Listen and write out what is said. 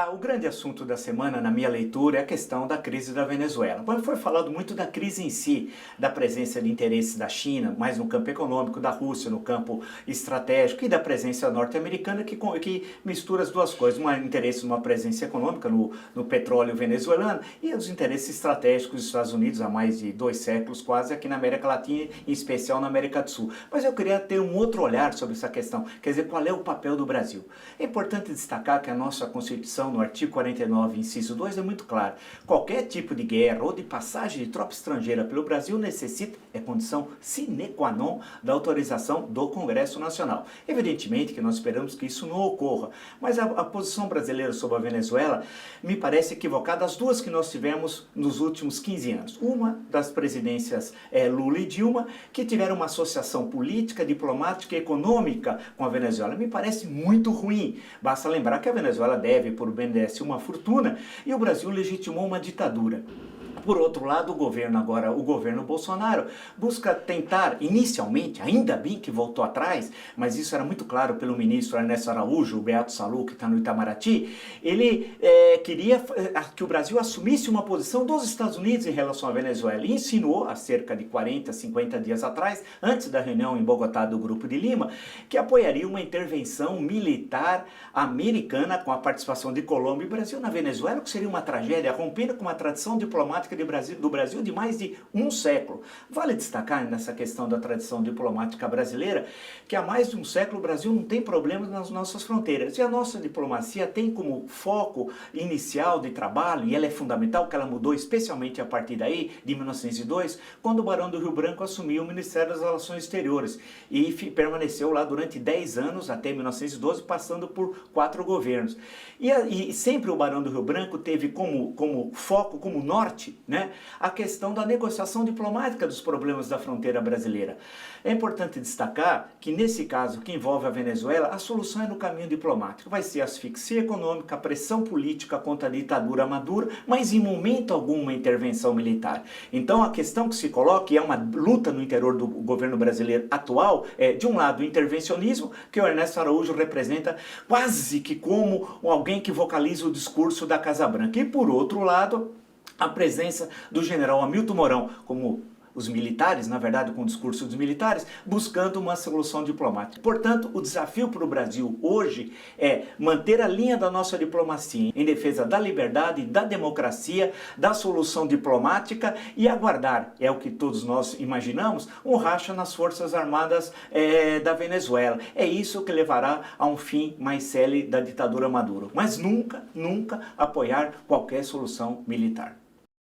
O grande assunto da semana, na minha leitura, é a questão da crise da Venezuela. Foi falado muito da crise em si, da presença de interesses da China, mais no campo econômico, da Rússia no campo estratégico e da presença norte-americana que mistura as duas coisas. Um interesse numa presença econômica no petróleo venezuelano e os interesses estratégicos dos Estados Unidos há mais de 2 séculos quase aqui na América Latina, em especial na América do Sul. Mas eu queria ter um outro olhar sobre essa questão, quer dizer, qual é o papel do Brasil? É importante destacar que a nossa Constituição, no artigo 49, inciso 2, é muito claro. Qualquer tipo de guerra ou de passagem de tropa estrangeira pelo Brasil necessita, é condição sine qua non da autorização do Congresso Nacional. Evidentemente que nós esperamos que isso não ocorra, mas a posição brasileira sobre a Venezuela me parece equivocada, as duas que nós tivemos nos últimos 15 anos. Uma das presidências Lula e Dilma, que tiveram uma associação política, diplomática e econômica com a Venezuela. Me parece muito ruim. Basta lembrar que a Venezuela deve por BNDES uma fortuna e o Brasil legitimou uma ditadura. Por outro lado, o governo Bolsonaro busca tentar, inicialmente, ainda bem que voltou atrás, mas isso era muito claro pelo ministro Ernesto Araújo, o Beato Salu, que está no Itamaraty, ele queria que o Brasil assumisse uma posição dos Estados Unidos em relação à Venezuela e insinuou, há cerca de 40, 50 dias atrás, antes da reunião em Bogotá do Grupo de Lima, que apoiaria uma intervenção militar americana com a participação de Colômbia e Brasil na Venezuela, que seria uma tragédia, rompendo com uma tradição diplomática do Brasil de mais de um século. Vale destacar nessa questão da tradição diplomática brasileira que há mais de um século o Brasil não tem problemas nas nossas fronteiras e a nossa diplomacia tem como foco inicial de trabalho, e ela é fundamental, que ela mudou especialmente a partir daí, de 1902, quando o Barão do Rio Branco assumiu o Ministério das Relações Exteriores e permaneceu lá durante 10 anos, até 1912, passando por 4 governos. E sempre o Barão do Rio Branco teve como foco, como norte, a questão da negociação diplomática dos problemas da fronteira brasileira. É importante destacar que nesse caso que envolve a Venezuela, a solução é no caminho diplomático. Vai ser asfixia econômica, a pressão política contra a ditadura Maduro, mas em momento algum uma intervenção militar. Então a questão que se coloca, e é uma luta no interior do governo brasileiro atual, é de um lado o intervencionismo, que o Ernesto Araújo representa quase que como alguém que vocaliza o discurso da Casa Branca, e por outro lado a presença do general Hamilton Mourão, como os militares, na verdade com o discurso dos militares, buscando uma solução diplomática. Portanto, o desafio para o Brasil hoje é manter a linha da nossa diplomacia em defesa da liberdade, da democracia, da solução diplomática e aguardar, é o que todos nós imaginamos, um racha nas Forças Armadas da Venezuela. É isso que levará a um fim mais célere da ditadura Maduro. Mas nunca, nunca apoiar qualquer solução militar.